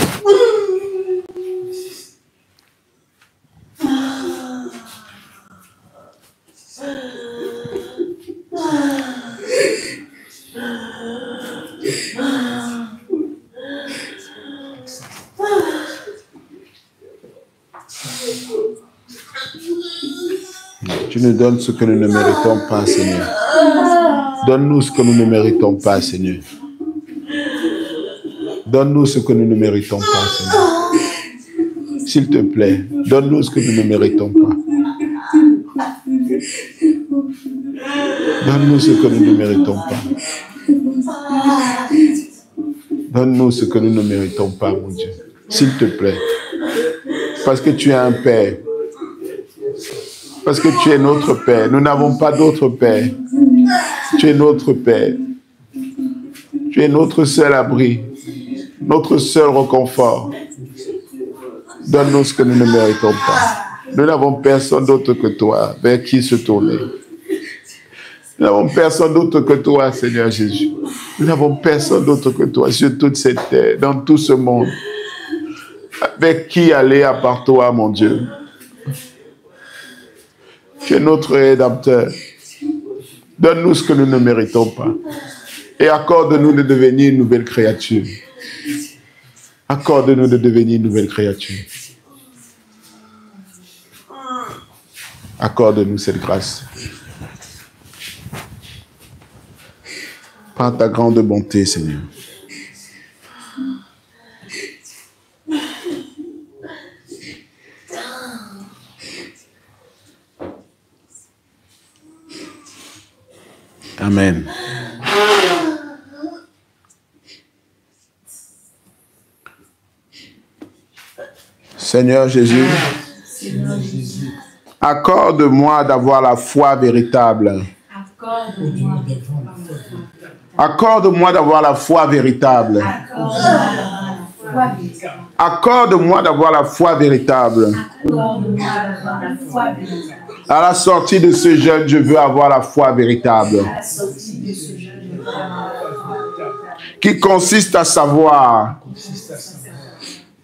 Tu nous donnes ce que nous ne méritons pas, Seigneur. Donne-nous ce que nous ne méritons pas, Seigneur. Donne-nous ce que nous ne méritons pas, Seigneur. S'il te plaît, donne-nous ce que nous ne méritons pas. Donne-nous ce que nous ne méritons pas. Donne-nous ce que nous ne méritons pas, mon Dieu. S'il te plaît. Parce que tu es un Père. Parce que tu es notre Père. Nous n'avons pas d'autre Père. Tu es notre Père. Tu es notre seul abri. Notre seul réconfort. Donne-nous ce que nous ne méritons pas. Nous n'avons personne d'autre que toi vers qui se tourner. Nous n'avons personne d'autre que toi, Seigneur Jésus. Nous n'avons personne d'autre que toi sur toute cette terre, dans tout ce monde. Avec qui aller à part toi, mon Dieu? Tu es notre Rédempteur. Donne-nous ce que nous ne méritons pas. Et accorde-nous de devenir une nouvelle créature. Accorde-nous de devenir une nouvelle créature. Accorde-nous cette grâce. Par ta grande bonté, Seigneur. Amen. Seigneur Jésus, accorde-moi d'avoir la foi véritable. Accorde-moi d'avoir la foi véritable. Accorde-moi d'avoir la foi véritable. À la sortie de ce jeûne, je veux avoir la foi véritable. Qui consiste à savoir,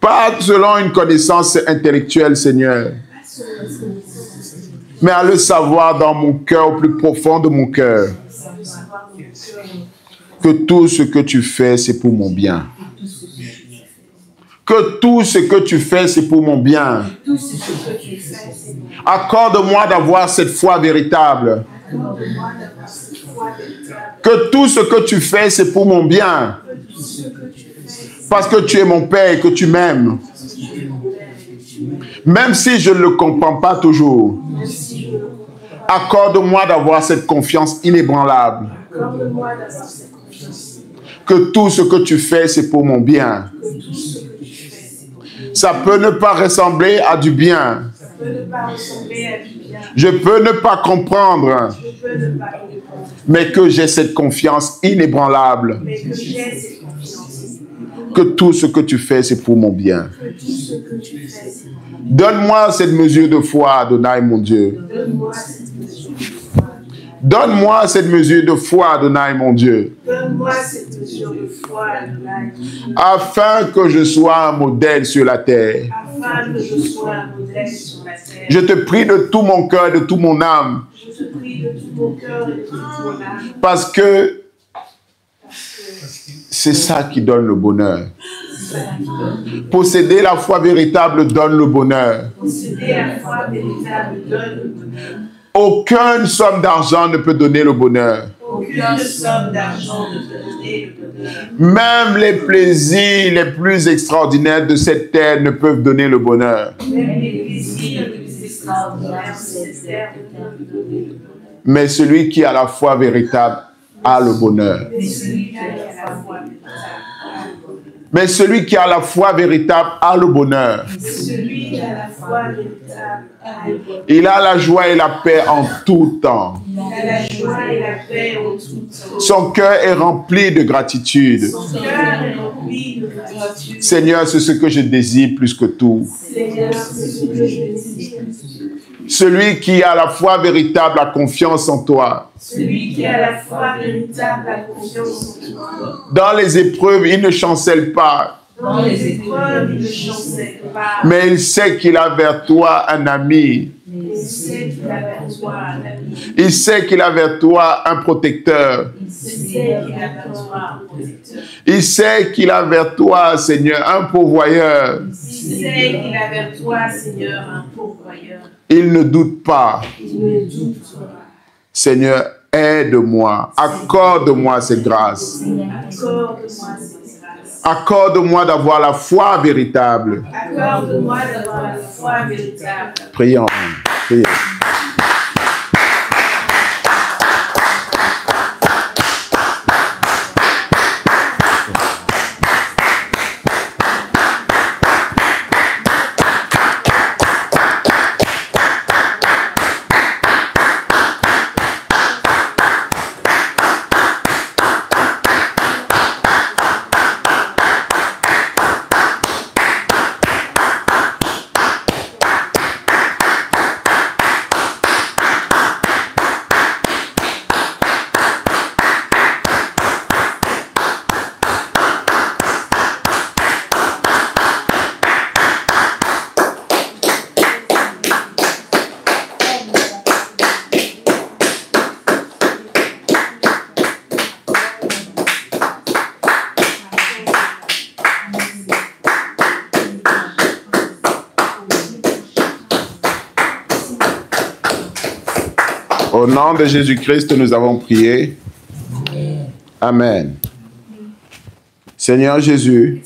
pas selon une connaissance intellectuelle, Seigneur, mais à le savoir dans mon cœur, au plus profond de mon cœur, que tout ce que tu fais, c'est pour mon bien. Que tout ce que tu fais, c'est pour mon bien. Accorde-moi d'avoir cette foi véritable. Que tout ce que tu fais, c'est pour mon bien. Parce que tu es mon Père et que tu m'aimes. Même si je ne le comprends pas toujours. Accorde-moi d'avoir cette confiance inébranlable. Que tout ce que tu fais, c'est pour mon bien. Ça peut ne pas ressembler à du bien. Je peux ne pas comprendre. Mais que j'ai cette confiance inébranlable. Que tout ce que tu fais, c'est pour mon bien. Donne-moi cette mesure de foi, Adonai, mon Dieu. Donne-moi cette mesure de foi, Adonai, mon Dieu. Donne-moi cette mesure de foi, Adonai. Afin que je sois un modèle sur la terre. Afin que je sois un modèle sur la terre. Je te prie de tout mon cœur, de toute mon âme. Je te prie de tout mon cœur et de toute mon âme. Parce que c'est ça qui donne le bonheur. Posséder la foi véritable donne le bonheur. Posséder la foi véritable donne le bonheur. Aucune somme d'argent ne peut donner le bonheur. Aucune somme d'argent ne peut donner le bonheur. Même les plaisirs les plus extraordinaires de cette terre ne peuvent donner le bonheur. Même les plaisirs les plus extraordinaires de cette terre ne peuvent donner le bonheur. Mais celui qui a la foi véritable a le bonheur. Mais celui qui a la foi véritable a le bonheur. Mais celui qui a la foi véritable a le bonheur. Celui qui a la foi véritable a le bonheur. Il a la joie et la paix en tout temps. Il a la joie et la paix en tout temps. Son cœur est rempli de gratitude. Son cœur est rempli de gratitude. Seigneur, c'est ce que je désire plus que tout. Seigneur, c'est ce que je désire. Celui qui a la foi véritable a confiance en toi. Celui qui a la foi véritable a confiance en toi. Dans les épreuves, il ne chancelle pas. Dans les épreuves, il ne chancelle pas. Mais il sait qu'il a vers toi un ami. Il sait qu'il a vers toi un ami. Il sait qu'il a vers toi un protecteur. Il sait qu'il a vers toi un protecteur. Il sait qu'il a vers toi, Seigneur, un pourvoyeur. Il sait qu'il a vers toi, Seigneur, un pourvoyeur. Il ne doute pas. Il ne doute pas. Seigneur, aide-moi. Accorde-moi cette grâce. Accorde-moi cette grâce. Accorde-moi d'avoir la foi véritable. Accorde-moi d'avoir la foi véritable. Prions. Prions. Au nom de Jésus-Christ, nous avons prié. Amen. Seigneur Jésus,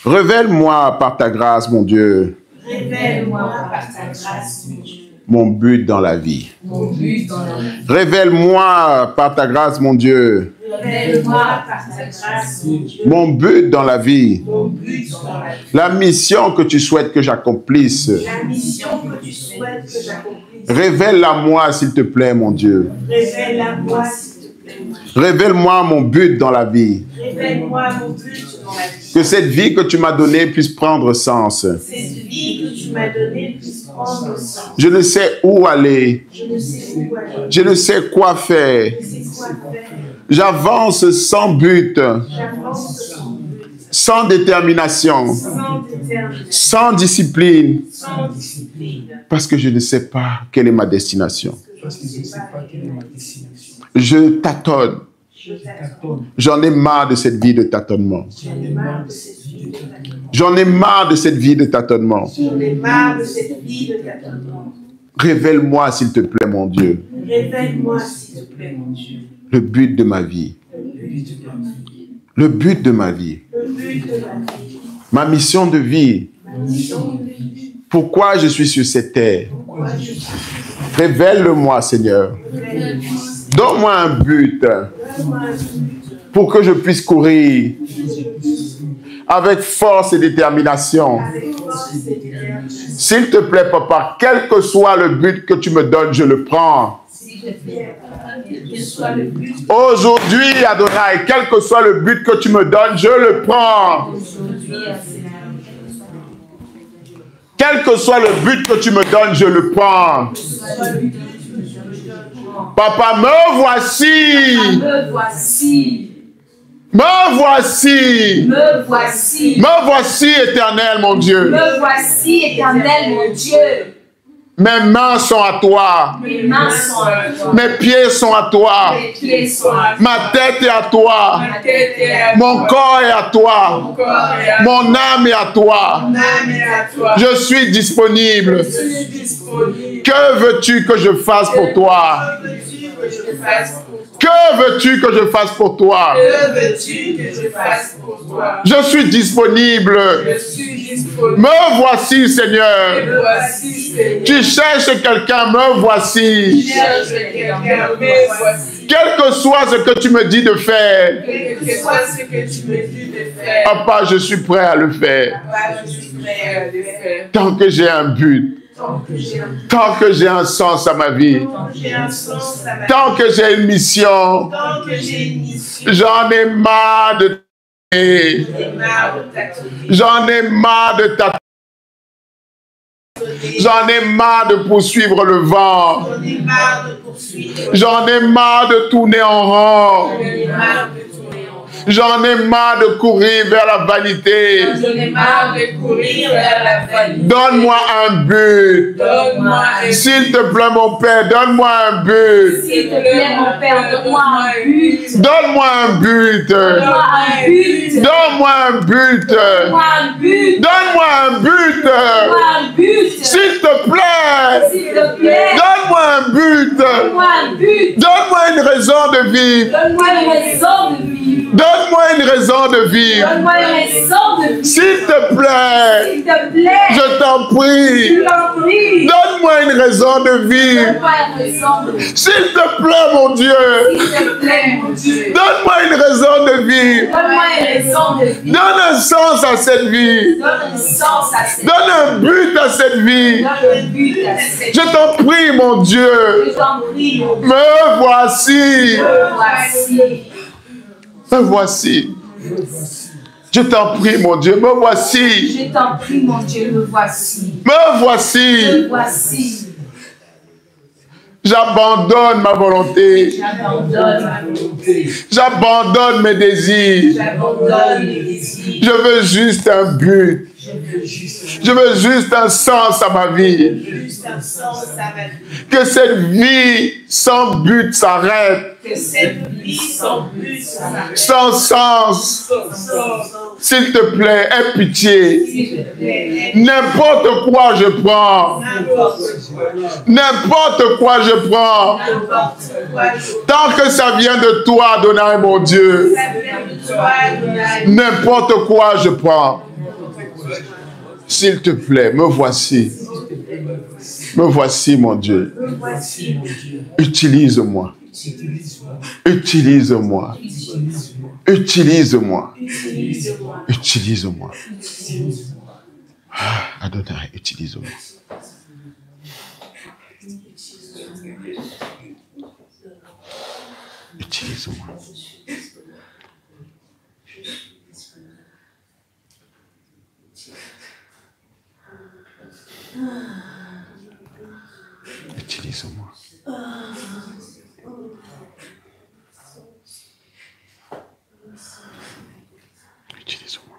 révèle-moi par ta grâce, mon Dieu, Révèle-moi par ta grâce, mon Dieu, mon but dans la vie. mon but dans la vie. Révèle-moi par ta grâce, mon Dieu, Révèle-moi par ta grâce, mon Dieu, mon but dans la vie. mon but dans la vie. La mission que tu souhaites que j'accomplisse. La mission que tu souhaites que j'accomplisse. Révèle-la moi, s'il te plaît, mon Dieu. Révèle-la-moi, s'il te plaît, mon Dieu. Révèle-moi mon but dans la vie. Révèle-moi mon but dans la vie. Que cette vie que tu m'as donnée puisse prendre sens. Cette vie que tu m'as donnée puisse prendre sens. Je ne sais où aller. Je ne sais où aller. Je ne sais quoi faire. Je ne sais quoi faire. J'avance sans but, J'avance sans but, sans détermination, sans détermination, sans discipline, sans discipline. parce que je ne sais pas quelle est ma destination. Parce que je ne sais pas quelle est ma destination. Je tâtonne. Je t'attends. J'en ai marre de cette vie de tâtonnement. J'en ai marre de cette vie de tâtonnement. J'en ai marre de cette vie de tâtonnement. J'en ai marre de cette vie de tâtonnement. Révèle-moi, s'il te plaît, mon Dieu, Révèle-moi, s'il te plaît, mon Dieu, le but de ma vie. le but de ma vie. Le but de ma vie. Le but de ma vie. Ma mission de vie. Ma mission de vie. Pourquoi je suis sur cette terre? Pourquoi je suis. Révèle-le-moi, Seigneur. Révèle-moi. Donne-moi un but Donne-moi un but. pour que je puisse courir avec force et détermination. Avec force et détermination. S'il te plaît, papa, quel que soit le but que tu me donnes, je le prends. S'il te plaît, quel que soit le but. Aujourd'hui, Adonai, quel que soit le but que tu me donnes, je le prends. Aujourd'hui, Quel que soit le but que tu me donnes, je le prends. Papa, me voici. me voici. Me voici. Me voici. Me voici, Éternel, mon Dieu. Me voici, éternel, mon Dieu. Mes mains sont à toi. Mes mains sont à toi. Mes pieds sont à toi. Mes pieds sont à toi. Ma tête est à toi. Ma tête est à toi. Mon corps est à toi. Mon corps est à toi. Mon âme est à toi. Mon âme est à toi. Je suis disponible. Je suis disponible. Que veux-tu que je fasse pour toi? Que veux-tu que je fasse pour toi? Que veux-tu que je fasse pour toi? Que veux-tu que je fasse pour toi? Je suis disponible. Je suis disponible. Me voici, Seigneur. Me voici, Seigneur. Tu cherches quelqu'un, me voici. Je cherche quelqu'un, me voici. Quel que soit ce que tu me dis de faire, Quel que soit ce que tu me dis de faire, papa, je suis prêt à le faire. Papa, je suis prêt à le faire. Tant que j'ai un but, Tant que j'ai un tant que j'ai un sens à ma vie, Tant que j'ai un sens à ma vie. tant que j'ai une mission, Tant que j'ai une mission. j'en ai marre de tâtonner. J'en ai marre de tâtonner. J'en ai marre de tâtonner. J'en ai marre de poursuivre le vent. J'en ai marre de poursuivre. J'en ai marre de tourner en rond. J'en ai marre de tourner en rond. J'en ai marre de courir vers la vanité. J'en ai marre de courir vers la vanité. Donne-moi un but. Donne-moi un but. S'il te plaît, mon Père, donne-moi un but. S'il te plaît, mon Père, donne-moi un but. Donne-moi un but. Donne-moi un but. Donne-moi un but. Donne-moi un but. Donne-moi un but. Donne-moi un but. S'il te plaît. S'il te plaît. Donne-moi un but. Donne-moi un but. Donne-moi une raison de vivre. Donne-moi une raison de vivre. Donne-moi une raison de vivre. Donne-moi une raison de vivre. S'il te plaît. S'il te plaît. Je t'en prie. Je t'en prie. Donne-moi une raison de vivre. Donne-moi une raison de vivre. S'il te plaît, mon Dieu. S'il te plaît, mon Dieu. Donne-moi une raison de vivre. Donne-moi une raison de vivre. Donne un sens à cette vie. Donne un sens à cette vie. Donne un but à cette vie. Donne un but à cette vie. Je t'en prie, mon Dieu. Je t'en prie, mon Dieu. Me voici. Me voici. Me voici. Je t'en prie, mon Dieu. Me voici. Je t'en prie, mon Dieu, me voici. Me voici. Me voici. J'abandonne ma volonté. J'abandonne ma volonté. J'abandonne mes désirs. J'abandonne mes désirs. Je veux juste un but. Je Je veux juste un sens à ma vie. Que cette vie sans but s'arrête. Sans sens. S'il te plaît, aie pitié. N'importe quoi je prends. N'importe quoi je prends. Tant que ça vient de toi, Adonai, mon Dieu. N'importe quoi je prends. S'il te plaît, me voici. Me voici, mon Dieu. Utilise-moi. Utilise-moi. Utilise-moi. Utilise-moi. Adonai, utilise-moi. Utilise-moi. Utilise-moi. Utilise-moi.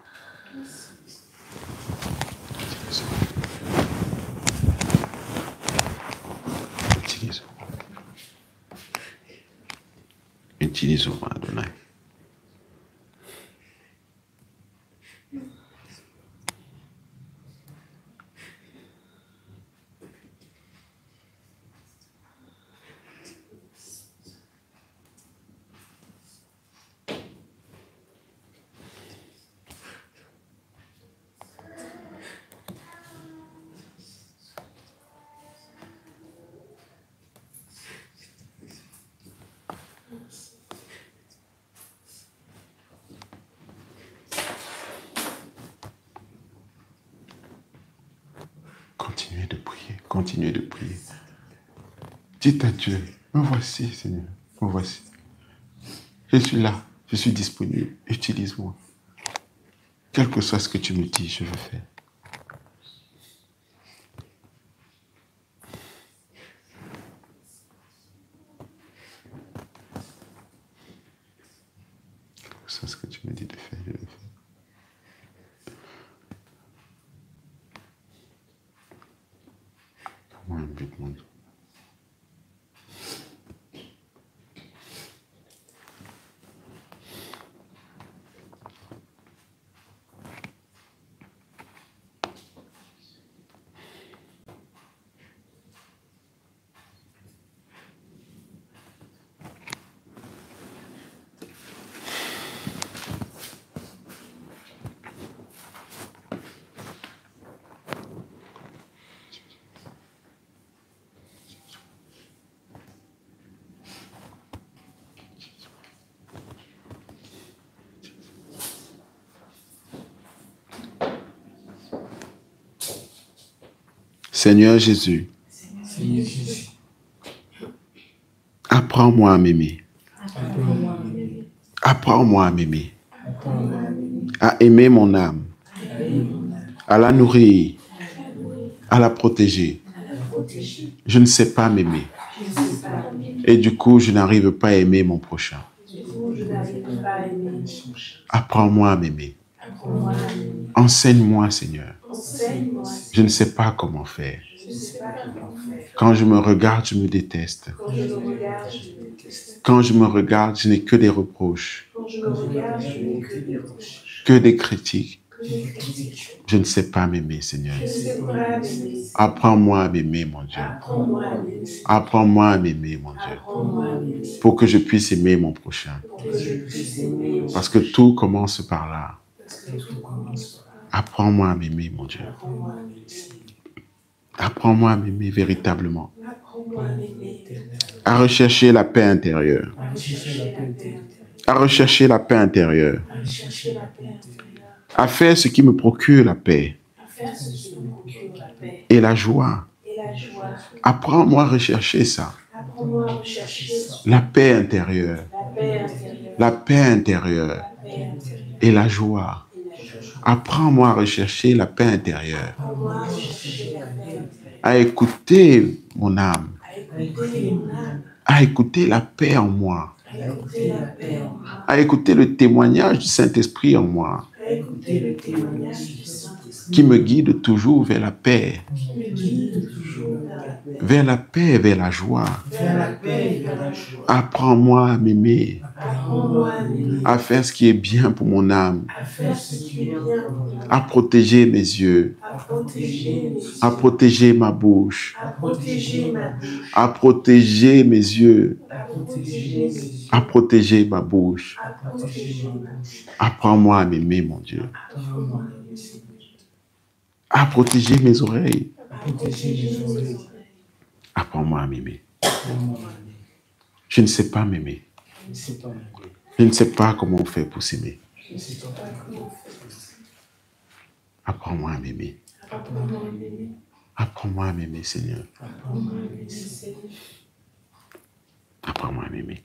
Utilise-moi. Utilise-moi, Adonai. Continuez de prier, continuez de prier. Dites à Dieu, me voici, Seigneur, me voici. Je suis là, je suis disponible, utilise-moi. Quel que soit ce que tu me dis, je veux faire. Quel que soit ce que tu me dis de faire, je veux faire. Un but, mon Dieu. Seigneur Jésus, apprends-moi à m'aimer. Apprends-moi à m'aimer. À aimer mon âme. À la nourrir. À la protéger. Je ne sais pas m'aimer. Et du coup, je n'arrive pas à aimer mon prochain. Apprends-moi à m'aimer. Enseigne-moi, Seigneur. Je ne sais pas comment faire. Quand je me regarde, je me déteste. Quand je me regarde, je n'ai que des reproches. Que des critiques. Je ne sais pas m'aimer, Seigneur. Apprends-moi à m'aimer, mon Dieu. Apprends-moi à m'aimer, mon Dieu. Pour que je puisse aimer mon prochain. Parce que tout commence par là. Apprends-moi à m'aimer, mon Dieu. Apprends-moi à m'aimer véritablement. À rechercher la paix intérieure. À rechercher la paix intérieure. À faire ce qui me procure la paix. Et la joie. Apprends-moi à rechercher ça. La paix intérieure. La paix intérieure. Et la joie. Apprends-moi à rechercher la paix intérieure. À écouter mon âme. À écouter la paix en moi. À écouter le témoignage du Saint-Esprit en moi. qui me guide toujours vers la paix. Vers la paix et vers la joie. Apprends-moi à m'aimer. À faire ce qui est bien pour mon âme. À protéger mes yeux. À protéger ma bouche. À protéger mes yeux. À protéger ma bouche. Apprends-moi à m'aimer, mon Dieu. À protéger mes oreilles. Apprends-moi à m'aimer. Je ne sais pas m'aimer. Je ne sais pas comment faire pour s'aimer. Apprends-moi à m'aimer. Apprends-moi à m'aimer, Seigneur. Apprends-moi à m'aimer.